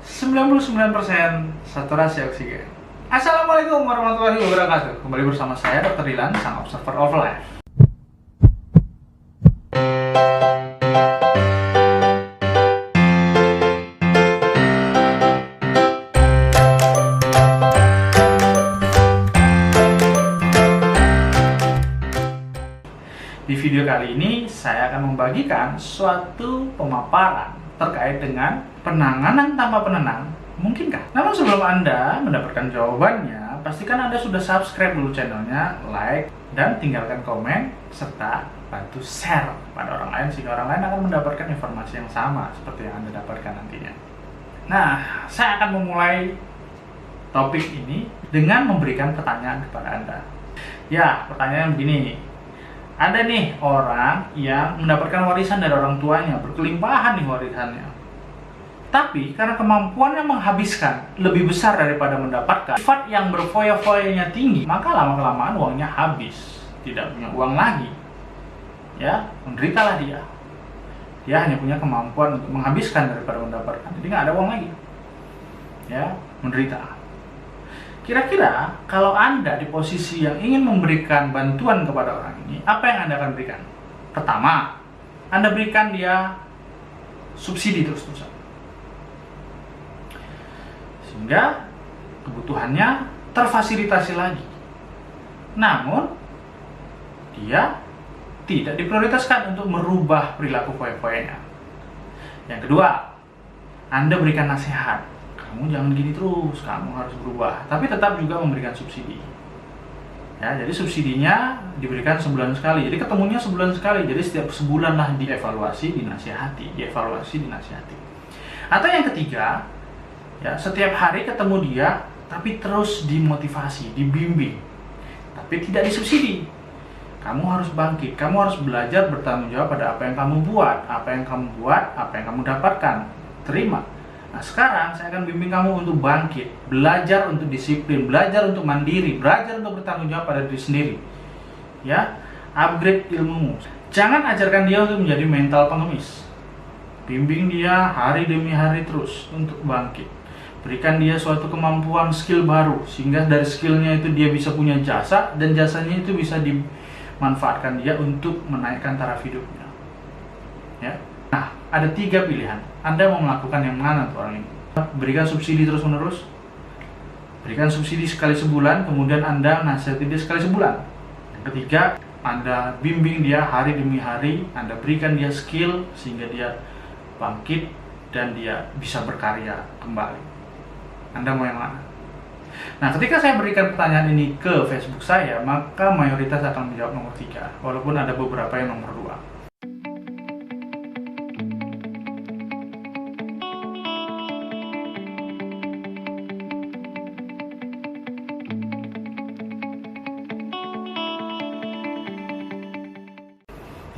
99% saturasi oksigen. Assalamualaikum warahmatullahi wabarakatuh. Kembali bersama saya Dr. Dilan, sang observer of life. Di video kali ini saya akan membagikan suatu pemaparan terkait dengan penanganan tanpa penenang, mungkinkah? Namun sebelum Anda mendapatkan jawabannya, pastikan Anda sudah subscribe dulu channelnya, like, dan tinggalkan komen, serta bantu share pada orang lain sehingga orang lain akan mendapatkan informasi yang sama seperti yang Anda dapatkan nantinya. Nah, saya akan memulai topik ini dengan memberikan pertanyaan kepada Anda. Ya, pertanyaan begini. Ada nih orang yang mendapatkan warisan dari orang tuanya, berkelimpahan nih warisannya. Tapi karena kemampuannya menghabiskan lebih besar daripada mendapatkan, sifat yang berfoya-foyanya tinggi, maka lama-kelamaan uangnya habis, tidak punya uang lagi. Ya, menderitalah dia. Dia hanya punya kemampuan untuk menghabiskan daripada mendapatkan, jadi nggak ada uang lagi. Ya, menderita. Kira-kira kalau Anda di posisi yang ingin memberikan bantuan kepada orang ini, apa yang Anda akan berikan? Pertama, Anda berikan dia subsidi terus-terusan, sehingga kebutuhannya terfasilitasi lagi. Namun, dia tidak diprioritaskan untuk merubah perilaku foya-foyanya. Yang kedua, Anda berikan nasihat. Kamu jangan gini terus, kamu harus berubah. Tapi tetap juga memberikan subsidi. Ya, jadi subsidinya diberikan sebulan sekali. Jadi ketemunya sebulan sekali. Jadi setiap sebulan lah dievaluasi, dinasihati, dinasihati. Atau yang ketiga, ya setiap hari ketemu dia, tapi terus dimotivasi, dibimbing, tapi tidak disubsidi. Kamu harus bangkit, kamu harus belajar bertanggung jawab pada apa yang kamu buat, apa yang kamu dapatkan, terima. Nah, sekarang saya akan bimbing kamu untuk bangkit, belajar untuk disiplin, belajar untuk mandiri, belajar untuk bertanggung jawab pada diri sendiri. Ya, upgrade ilmumu. Jangan ajarkan dia untuk menjadi mental pengemis. Bimbing dia hari demi hari terus untuk bangkit. Berikan dia suatu kemampuan skill baru, sehingga dari skillnya itu dia bisa punya jasa, dan jasanya itu bisa dimanfaatkan dia untuk menaikkan taraf hidupnya. Ya. Nah, ada 3 pilihan. Anda mau melakukan yang mana untuk orang ini? Berikan subsidi terus-menerus, berikan subsidi sekali sebulan, kemudian Anda nasihati dia sekali sebulan. Yang ketiga, Anda bimbing dia hari demi hari, Anda berikan dia skill sehingga dia bangkit dan dia bisa berkarya kembali. Anda mau yang mana? Nah, ketika saya berikan pertanyaan ini ke Facebook saya, maka mayoritas akan menjawab nomor 3, walaupun ada beberapa yang nomor 2.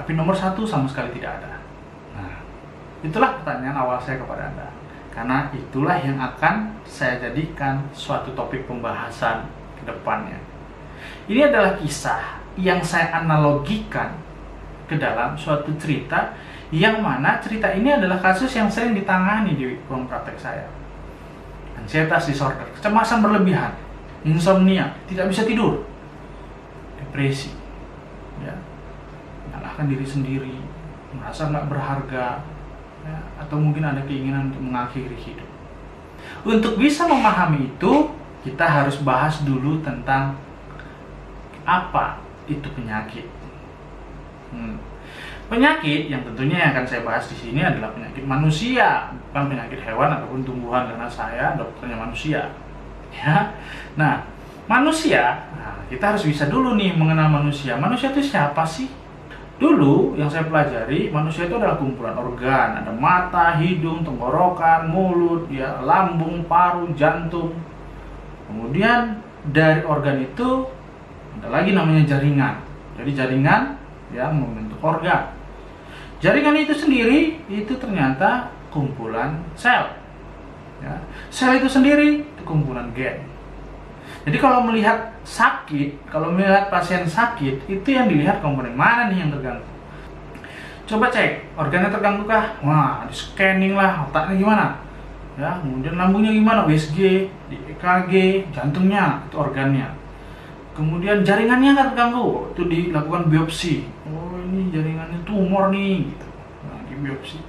Tapi nomor 1 sama sekali tidak ada. Nah, itulah pertanyaan awal saya kepada Anda. Karena itulah yang akan saya jadikan suatu topik pembahasan ke depannya. Ini adalah kisah yang saya analogikan ke dalam suatu cerita, yang mana cerita ini adalah kasus yang sering ditangani di ruang praktek saya. Anxietas disorder, kecemasan berlebihan, insomnia, tidak bisa tidur, depresi, ya, menyalahkan diri sendiri, merasa nggak berharga, ya, atau mungkin ada keinginan untuk mengakhiri hidup. Untuk bisa memahami itu, kita harus bahas dulu tentang apa itu penyakit. Penyakit yang tentunya yang akan saya bahas di sini adalah penyakit manusia, bukan penyakit hewan ataupun tumbuhan, karena saya dokternya manusia. Ya, nah manusia, kita harus bisa dulu nih mengenal manusia. Manusia itu siapa sih? Dulu yang saya pelajari, manusia itu adalah kumpulan organ. Ada mata, hidung, tenggorokan, mulut, ya, lambung, paru, jantung. Kemudian dari organ itu ada lagi namanya jaringan. Jadi jaringan ya membentuk organ. Jaringan itu sendiri itu ternyata kumpulan sel. Ya. Sel itu sendiri itu kumpulan gen. Jadi kalau melihat sakit, kalau melihat pasien sakit, itu yang dilihat komponen mana nih yang terganggu. Coba cek, organnya terganggu kah? Wah, di scanning lah, otaknya gimana? Ya, kemudian lambungnya gimana? USG, di EKG, jantungnya, itu organnya. Kemudian jaringannya kan terganggu, itu dilakukan biopsi. Oh, ini jaringannya tumor nih, gitu. Nah, di biopsi.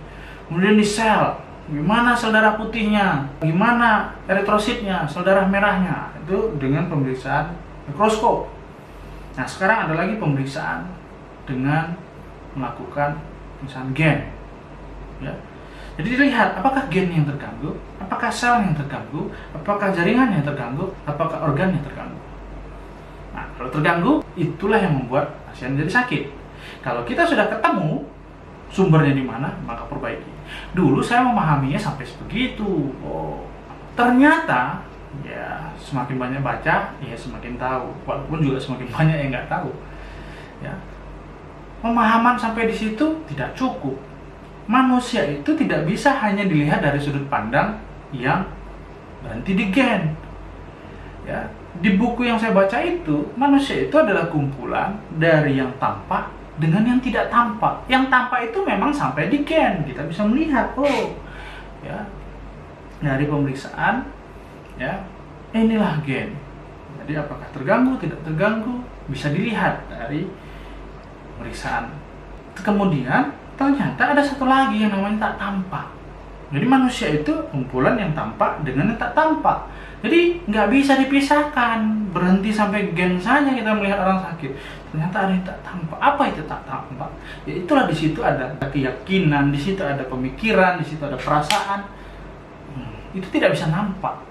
Kemudian di sel, gimana sel darah putihnya, gimana eritrositnya, sel darah merahnya, itu dengan pemeriksaan mikroskop. Nah, sekarang ada lagi pemeriksaan dengan melakukan pemeriksaan gen, ya. Jadi dilihat apakah gen yang terganggu, apakah sel yang terganggu, apakah jaringan yang terganggu, apakah organ yang terganggu. Nah, kalau terganggu, itulah yang membuat pasien jadi sakit. Kalau kita sudah ketemu sumbernya di mana, maka perbaiki. Dulu saya memahaminya sampai sebegitu. Oh, ternyata ya semakin banyak baca, ya semakin tahu. Walaupun juga semakin banyak yang nggak tahu. Ya, pemahaman sampai di situ tidak cukup. Manusia itu tidak bisa hanya dilihat dari sudut pandang yang berhenti di gen. Ya, di buku yang saya baca itu, manusia itu adalah kumpulan dari yang tampak dengan yang tidak tampak. Yang tampak itu memang sampai di gen, kita bisa melihat, oh, ya, dari pemeriksaan, ya, inilah gen. Jadi apakah terganggu, tidak terganggu, bisa dilihat dari pemeriksaan. Kemudian ternyata ada satu lagi yang namanya tak tampak. Jadi manusia itu kumpulan yang tampak dengan yang tak tampak. Jadi nggak bisa dipisahkan, berhenti sampai gen saja kita melihat orang sakit. Ternyata ada yang tak tampak. Apa itu tak tampak? Ya itulah, di situ ada keyakinan, di situ ada pemikiran, di situ ada perasaan. Itu tidak bisa nampak.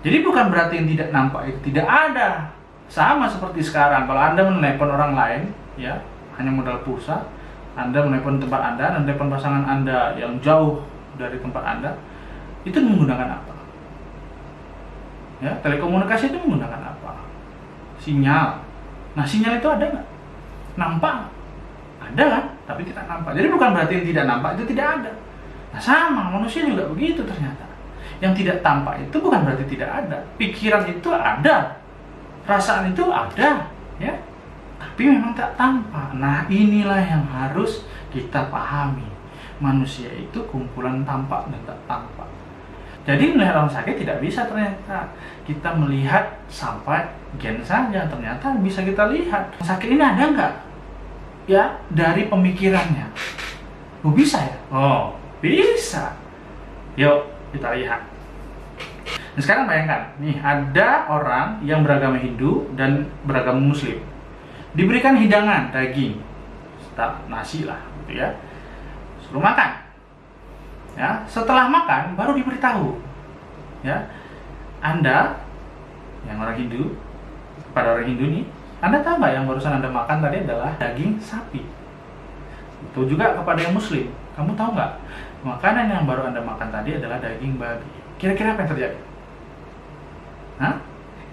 Jadi bukan berarti yang tidak nampak itu tidak ada. Sama seperti sekarang, kalau Anda menelepon orang lain, ya hanya modal pulsa. Anda menelepon tempat Anda dan telepon pasangan Anda yang jauh dari tempat Anda, itu menggunakan apa? Ya, telekomunikasi itu menggunakan apa? Sinyal. Nah, sinyal itu ada nggak? Nampak? Ada kan? Tapi tidak nampak. Jadi bukan berarti yang tidak nampak itu tidak ada. Nah, sama, manusia juga begitu ternyata. Yang tidak tampak itu bukan berarti tidak ada. Pikiran itu ada. Perasaan itu ada, ya. Tapi memang tak tampak. Nah, inilah yang harus kita pahami. Manusia itu kumpulan tampak dan tak tampak. Jadi melihat orang sakit tidak bisa ternyata. Kita melihat sampai gen saja, ternyata bisa kita lihat. Sakit ini ada nggak? Ya, dari pemikirannya. Oh, bisa ya? Oh, bisa. Yuk, kita lihat. Nah, sekarang bayangkan, nih ada orang yang beragama Hindu dan beragama Muslim. Diberikan hidangan daging, nasi lah, gitu ya, suruh makan. Ya, setelah makan baru diberitahu, ya, Anda yang orang Hindu, kepada orang Hindu nih, Anda tahu nggak yang barusan Anda makan tadi adalah daging sapi. Itu juga kepada yang Muslim, kamu tahu nggak makanan yang baru Anda makan tadi adalah daging babi. Kira-kira apa yang terjadi? Hah?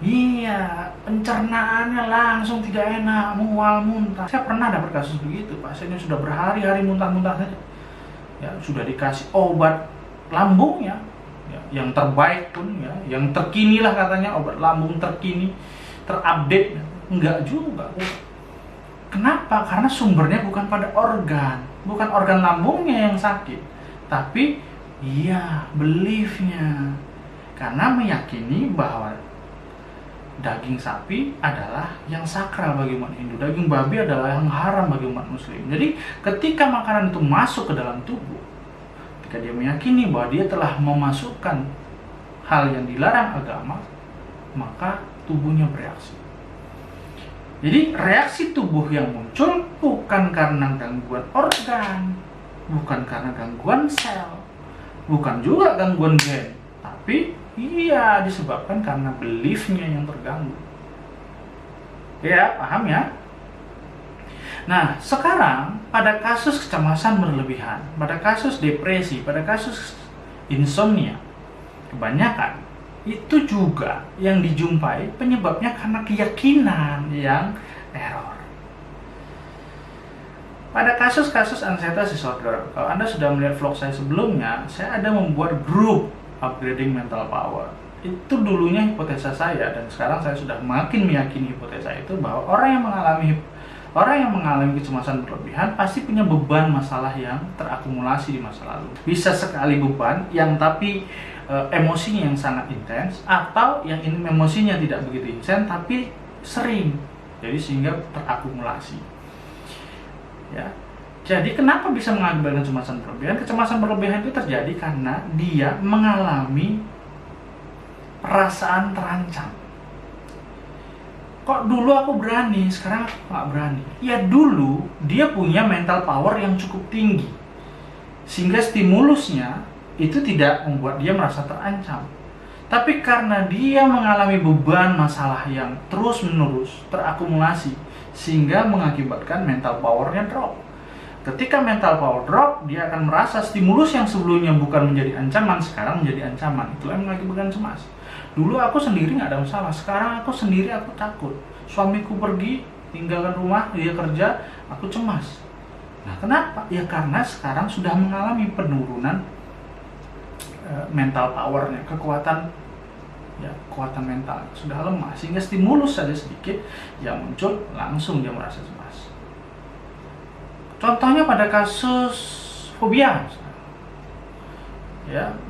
Iya, pencernaannya langsung tidak enak, mual, muntah. Saya pernah dapat kasus begitu, pasiennya sudah berhari-hari muntah-muntah saja. Ya, sudah dikasih obat lambungnya, ya, yang terbaik pun, ya, yang terkini lah katanya, obat lambung terkini, terupdate. Enggak juga. Kenapa? Karena sumbernya bukan pada organ, bukan organ lambungnya yang sakit, tapi iya, beliefnya. Karena meyakini bahwa daging sapi adalah yang sakral bagi umat Hindu, daging babi adalah yang haram bagi umat Muslim. Jadi ketika makanan itu masuk ke dalam tubuh, ketika dia meyakini bahwa dia telah memasukkan hal yang dilarang agama, maka tubuhnya bereaksi. Jadi reaksi tubuh yang muncul bukan karena gangguan organ, bukan karena gangguan sel, bukan juga gangguan gen, tapi iya disebabkan karena beliefnya yang terganggu. Ya, paham ya? Nah, sekarang pada kasus kecemasan berlebihan, pada kasus depresi, pada kasus insomnia, kebanyakan itu juga yang dijumpai penyebabnya karena keyakinan yang error. Pada kasus-kasus anxiety disorder, kalau Anda sudah melihat vlog saya sebelumnya, saya ada membuat grup upgrading mental power. Itu dulunya hipotesa saya, dan sekarang saya sudah makin meyakini hipotesa itu, bahwa orang yang mengalami Orang yang mengalami kecemasan berlebihan pasti punya beban masalah yang terakumulasi di masa lalu. Bisa sekali beban yang tapi emosinya yang sangat intens, atau yang ini emosinya tidak begitu intens tapi sering. Jadi sehingga terakumulasi. Ya. Jadi kenapa bisa mengakibatkan kecemasan berlebihan? Kecemasan berlebihan itu terjadi karena dia mengalami perasaan terancam. Kok dulu aku berani, sekarang aku nggak berani? Ya dulu dia punya mental power yang cukup tinggi, sehingga stimulusnya itu tidak membuat dia merasa terancam. Tapi karena dia mengalami beban masalah yang terus-menerus terakumulasi, sehingga mengakibatkan mental powernya drop. Ketika mental power drop, dia akan merasa stimulus yang sebelumnya bukan menjadi ancaman, sekarang menjadi ancaman. Itulah yang mengakibatkan cemas. Dulu aku sendiri nggak ada masalah, sekarang aku sendiri aku takut. Suamiku pergi, tinggalkan rumah, dia kerja, aku cemas. Nah kenapa? Ya karena sekarang sudah mengalami penurunan mental powernya, kekuatan mental sudah lemah, sehingga stimulus saja sedikit yang muncul langsung dia merasa cemas. Contohnya pada kasus fobia,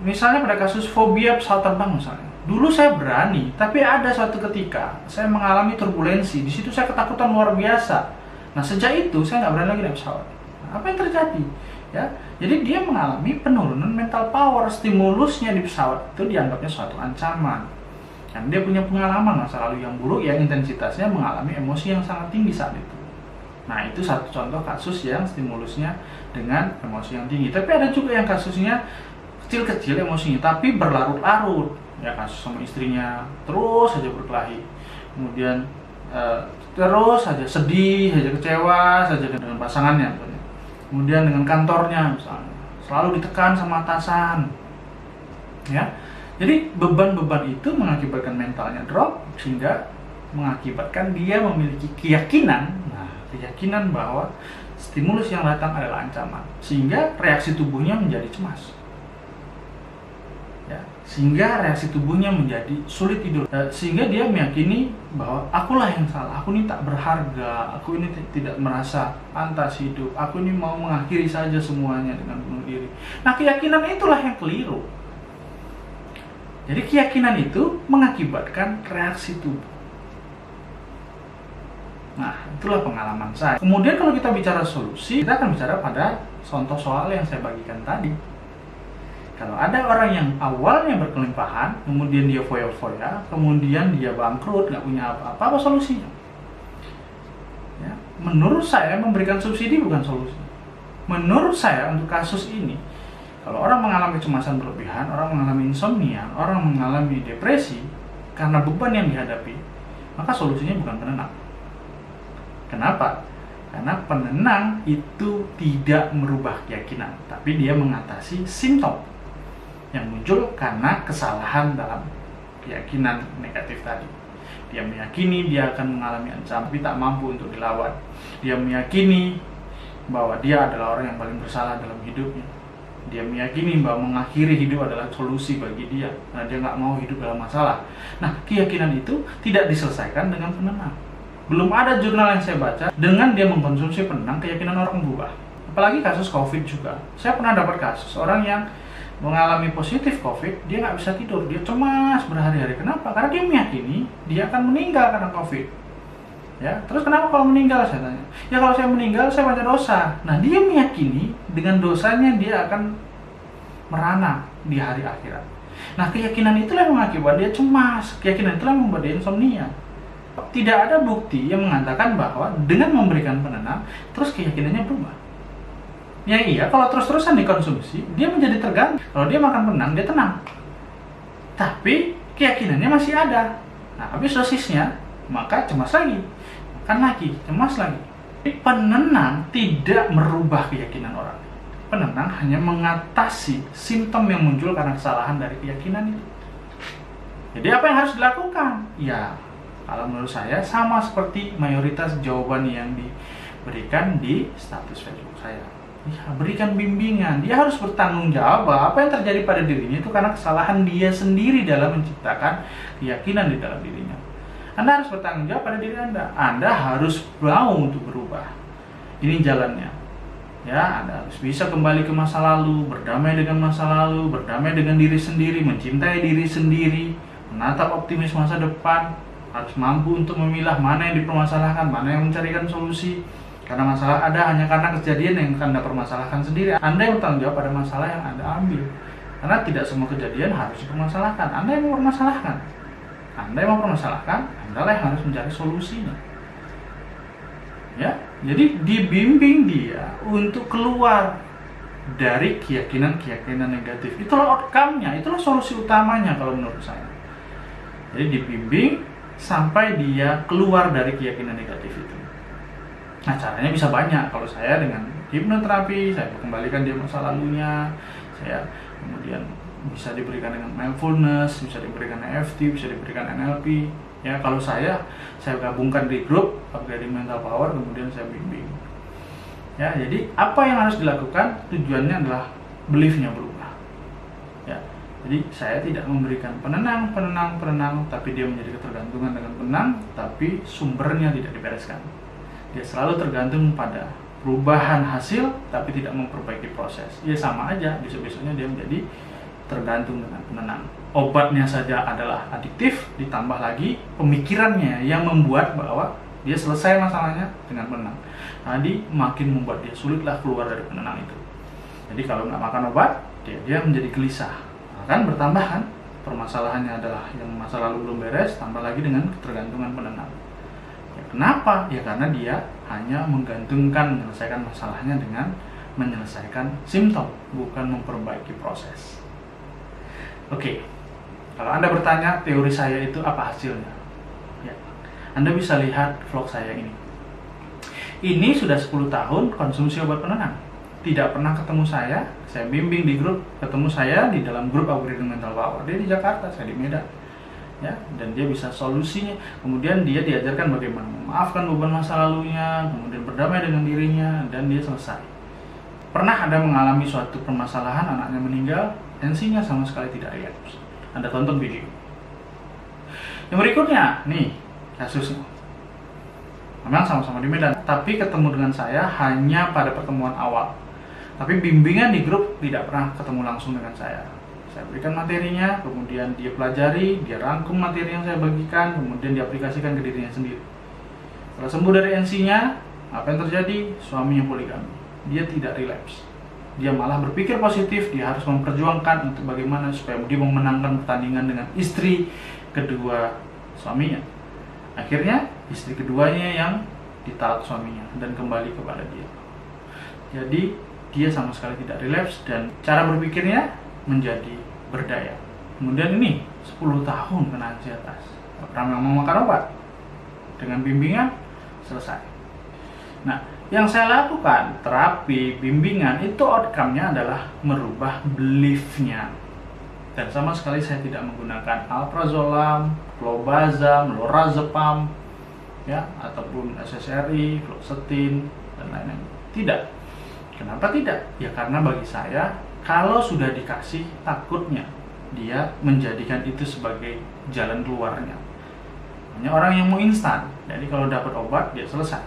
misalnya pada kasus fobia pesawat terbang misalnya. Dulu saya berani, tapi ada suatu ketika saya mengalami turbulensi. Di situ saya ketakutan luar biasa. Nah sejak itu saya nggak berani lagi naik pesawat. Nah, apa yang terjadi? Ya, jadi dia mengalami penurunan mental power. Stimulusnya di pesawat itu dianggapnya suatu ancaman. Dan dia punya pengalaman masa lalu yang buruk, yang intensitasnya mengalami emosi yang sangat tinggi saat itu. Nah itu satu contoh kasus yang stimulusnya dengan emosi yang tinggi. Tapi ada juga yang kasusnya kecil-kecil emosinya, tapi berlarut-larut. Ya kasus sama istrinya terus saja berkelahi, kemudian terus saja sedih, saja kecewa saja dengan pasangannya, kemudian dengan kantornya misalnya, selalu ditekan sama atasan. Ya, jadi beban-beban itu mengakibatkan mentalnya drop, sehingga mengakibatkan dia memiliki keyakinan bahwa stimulus yang datang adalah ancaman, sehingga reaksi tubuhnya menjadi cemas. Ya, sehingga reaksi tubuhnya menjadi sulit tidur, sehingga dia meyakini bahwa akulah yang salah, aku ini tak berharga, aku ini tidak merasa pantas hidup, aku ini mau mengakhiri saja semuanya dengan bunuh diri. Nah keyakinan itulah yang keliru. Jadi keyakinan itu mengakibatkan reaksi tubuh. Nah itulah pengalaman saya. Kemudian kalau kita bicara solusi, kita akan bicara pada contoh soal yang saya bagikan tadi. Kalau ada orang yang awalnya berkelimpahan, kemudian dia foya-foya, kemudian dia bangkrut, nggak punya apa-apa, apa solusinya? Ya, menurut saya memberikan subsidi bukan solusi. Menurut saya untuk kasus ini, kalau orang mengalami kecemasan berlebihan, orang mengalami insomnia, orang mengalami depresi karena beban yang dihadapi, maka solusinya bukan penenang. Kenapa? Karena penenang itu tidak merubah keyakinan, tapi dia mengatasi simptom yang muncul karena kesalahan dalam keyakinan negatif tadi. Dia meyakini dia akan mengalami ancaman tapi tak mampu untuk dilawan. Dia meyakini bahwa dia adalah orang yang paling bersalah dalam hidupnya. Dia meyakini bahwa mengakhiri hidup adalah solusi bagi dia, karena dia nggak mau hidup dalam masalah. Nah, keyakinan itu tidak diselesaikan dengan penenang. Belum ada jurnal yang saya baca dengan dia mengkonsumsi penenang keyakinan orang berubah. Apalagi kasus COVID juga. Saya pernah dapat kasus orang yang mengalami positif COVID, dia nggak bisa tidur, dia cemas berhari-hari. Kenapa? Karena dia meyakini dia akan meninggal karena COVID. Ya, terus kenapa kalau meninggal, saya tanya? Ya kalau saya meninggal, saya banyak dosa. Nah, dia meyakini dengan dosanya dia akan merana di hari akhirat. Nah, keyakinan itulah yang mengakibatkan dia cemas, keyakinan itulah yang membuat dia insomnia. Tidak ada bukti yang mengatakan bahwa dengan memberikan penenang, terus keyakinannya berubah. Ya iya, kalau terus-terusan dikonsumsi, dia menjadi terganggu. Kalau dia makan penenang, dia tenang. Tapi keyakinannya masih ada. Nah, habis dosisnya, maka cemas lagi. Makan lagi, cemas lagi. Penenang tidak merubah keyakinan orang. Penenang hanya mengatasi simptom yang muncul karena kesalahan dari keyakinan itu. Jadi apa yang harus dilakukan? Ya, kalau menurut saya sama seperti mayoritas jawaban yang diberikan di status Facebook saya. Ya, berikan bimbingan. Dia harus bertanggung jawab bahwa apa yang terjadi pada dirinya itu karena kesalahan dia sendiri dalam menciptakan keyakinan di dalam dirinya. Anda harus bertanggung jawab pada diri Anda. Anda harus mau untuk berubah. Ini jalannya. Ya, Anda harus bisa kembali ke masa lalu, berdamai dengan masa lalu, berdamai dengan diri sendiri, mencintai diri sendiri, menatap optimis masa depan, harus mampu untuk memilah mana yang dipermasalahkan, mana yang mencarikan solusi. Karena masalah ada hanya karena kejadian yang Anda permasalahkan sendiri. Anda yang bertanggung jawab pada masalah yang Anda ambil. Karena tidak semua kejadian harus dipermasalahkan. Anda yang mempermasalahkan. Anda yang mempermasalahkan, Anda yang harus mencari solusinya. Ya, jadi dibimbing dia untuk keluar dari keyakinan-keyakinan negatif. Itulah outcome-nya, itulah solusi utamanya kalau menurut saya. Jadi dibimbing sampai dia keluar dari keyakinan negatif itu. Nah, caranya bisa banyak. Kalau saya dengan hipnoterapi, saya kembalikan dia masa lalunya. Saya kemudian bisa diberikan dengan mindfulness, bisa diberikan EFT, bisa diberikan NLP. Ya, kalau saya gabungkan di grup Upgrading Mental Power, kemudian saya bimbing. Ya, jadi apa yang harus dilakukan? Tujuannya adalah belief-nya berubah. Ya, jadi saya tidak memberikan penenang, tapi dia menjadi ketergantungan dengan penenang, tapi sumbernya tidak dibereskan. Dia selalu tergantung pada perubahan hasil, tapi tidak memperbaiki proses. Ya sama aja, besok-besoknya dia menjadi tergantung dengan penenang. Obatnya saja adalah adiktif, ditambah lagi pemikirannya yang membuat bahwa dia selesai masalahnya dengan penenang. Tadi makin membuat dia sulitlah keluar dari penenang itu. Jadi kalau nggak makan obat, dia menjadi gelisah. Akan bertambah kan, permasalahannya adalah yang masa lalu belum beres, tambah lagi dengan ketergantungan penenang. Ya, kenapa? Ya karena dia hanya menggantungkan menyelesaikan masalahnya dengan menyelesaikan simptom, bukan memperbaiki proses. Oke, kalau Anda bertanya teori saya itu apa hasilnya? Ya, Anda bisa lihat vlog saya ini. Ini sudah 10 tahun konsumsi obat penenang. Tidak pernah ketemu saya bimbing di grup, ketemu saya di dalam grup Upgrading Mental Power. Dia di Jakarta, saya di Medan. Ya, dan dia bisa solusinya. Kemudian dia diajarkan bagaimana memaafkan beban masa lalunya, kemudian berdamai dengan dirinya, dan dia selesai. Pernah Anda mengalami suatu permasalahan, anaknya meninggal, tensinya sama sekali tidak relapse. Anda tonton video. Yang berikutnya, nih kasusnya. Memang sama-sama di Medan, tapi ketemu dengan saya hanya pada pertemuan awal. Tapi bimbingan di grup tidak pernah ketemu langsung dengan saya. Saya berikan materinya, kemudian dia pelajari, dia rangkum materi yang saya bagikan, kemudian diaplikasikan ke dirinya sendiri. Setelah sembuh dari NC-nya, apa yang terjadi? Suaminya poligami. Dia tidak relapse. Dia malah berpikir positif, dia harus memperjuangkan untuk bagaimana supaya dia memenangkan pertandingan dengan istri kedua suaminya. Akhirnya istri keduanya yang ditalak suaminya dan kembali kepada dia. Jadi dia sama sekali tidak relapse dan cara berpikirnya menjadi berdaya. Kemudian ini 10 tahun kena anxietas, tak pernah mau makan obat. Dengan bimbingan selesai. Nah, yang saya lakukan terapi bimbingan itu outcome-nya adalah merubah belief-nya. Dan sama sekali saya tidak menggunakan alprazolam, clobazam, lorazepam, ya, ataupun SSRI, fluoxetine dan lain-lain. Tidak. Kenapa tidak? Ya karena bagi saya kalau sudah dikasih, takutnya dia menjadikan itu sebagai jalan keluarnya. Hanya orang yang mau instan. Jadi kalau dapat obat dia selesai.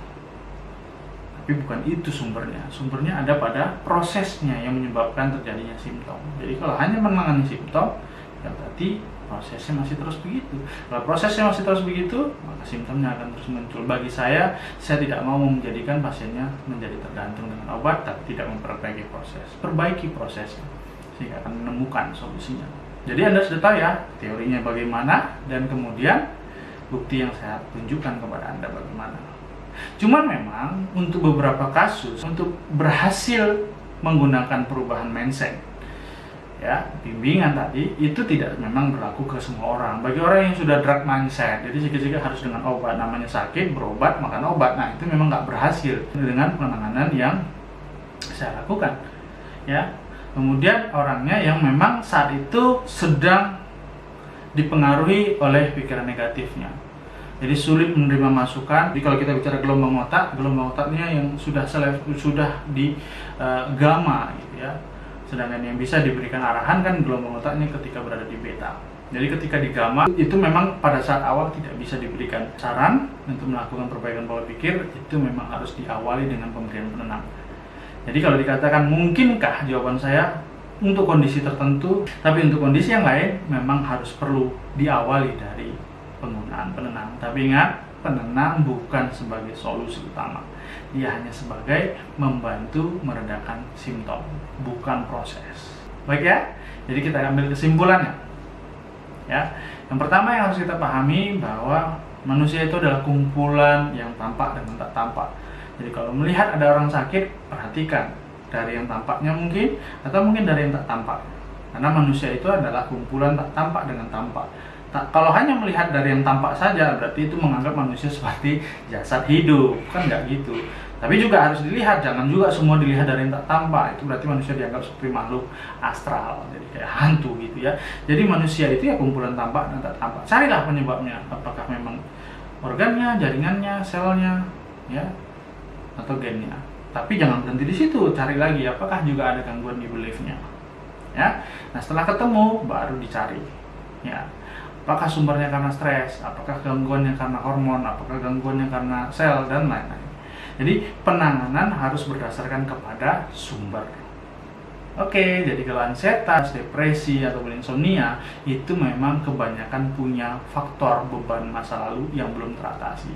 Tapi bukan itu sumbernya. Sumbernya ada pada prosesnya yang menyebabkan terjadinya simptom. Jadi kalau hanya menangani simptom, ya berarti prosesnya masih terus begitu. Kalau prosesnya masih terus begitu, maka simptomnya akan terus muncul. Bagi saya tidak mau menjadikan pasiennya menjadi tergantung dengan obat, tapi tidak memperbaiki proses. Perbaiki prosesnya, sehingga akan menemukan solusinya. Jadi Anda sudah tahu ya, teorinya bagaimana, dan kemudian bukti yang saya tunjukkan kepada Anda bagaimana. Cuman memang untuk beberapa kasus, untuk berhasil menggunakan perubahan mindset, ya, bimbingan tadi itu tidak memang berlaku ke semua orang. Bagi orang yang sudah drug mindset, jadi sikit-sikit harus dengan obat, namanya sakit, berobat, makan obat. Nah, itu memang nggak berhasil dengan penanganan yang saya lakukan. Ya, kemudian orangnya yang memang saat itu sedang dipengaruhi oleh pikiran negatifnya. Jadi sulit menerima masukan. Jadi kalau kita bicara gelombang otaknya yang sudah di gamma gitu ya. Sedangkan yang bisa diberikan arahan kan gelombang otaknya ketika berada di beta. Jadi ketika digamar, itu memang pada saat awal tidak bisa diberikan saran untuk melakukan perbaikan pola pikir, itu memang harus diawali dengan pemberian penenang. Jadi kalau dikatakan mungkinkah, jawaban saya untuk kondisi tertentu, tapi untuk kondisi yang lain memang harus perlu diawali dari penggunaan penenang. Tapi ingat, penenang bukan sebagai solusi utama. Dia hanya sebagai membantu meredakan simptom, bukan proses. Baik ya, jadi kita ambil kesimpulannya. Ya, yang pertama yang harus kita pahami bahwa manusia itu adalah kumpulan yang tampak dan tak tampak. Jadi kalau melihat ada orang sakit, perhatikan dari yang tampaknya mungkin, atau mungkin dari yang tak tampak. Karena manusia itu adalah kumpulan tak tampak dengan tampak. Kalau hanya melihat dari yang tampak saja, berarti itu menganggap manusia seperti jasad hidup, kan nggak gitu. Tapi juga harus dilihat, jangan juga semua dilihat dari yang tak tampak. Itu berarti manusia dianggap seperti makhluk astral, jadi kayak hantu gitu ya. Jadi manusia itu ya kumpulan tampak dan tak tampak. Carilah penyebabnya, apakah memang organnya, jaringannya, selnya, ya, atau gennya. Tapi jangan berhenti di situ, cari lagi apakah juga ada gangguan di beliefnya. Ya. Nah, setelah ketemu baru dicari. Ya. Apakah sumbernya karena stres, apakah gangguannya karena hormon, apakah gangguannya karena sel, dan lain-lain. Jadi penanganan harus berdasarkan kepada sumber. Oke, jadi kalau ansietas, depresi, atau insomnia itu memang kebanyakan punya faktor beban masa lalu yang belum teratasi.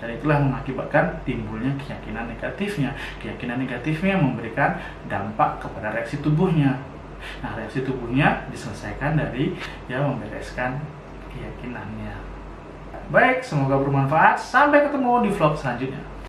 Dan itulah yang mengakibatkan timbulnya keyakinan negatifnya. Keyakinan negatifnya memberikan dampak kepada reaksi tubuhnya. Nah, reaksi tubuhnya diselesaikan dari membereskan keyakinannya. Baik, semoga bermanfaat. Sampai ketemu di vlog selanjutnya.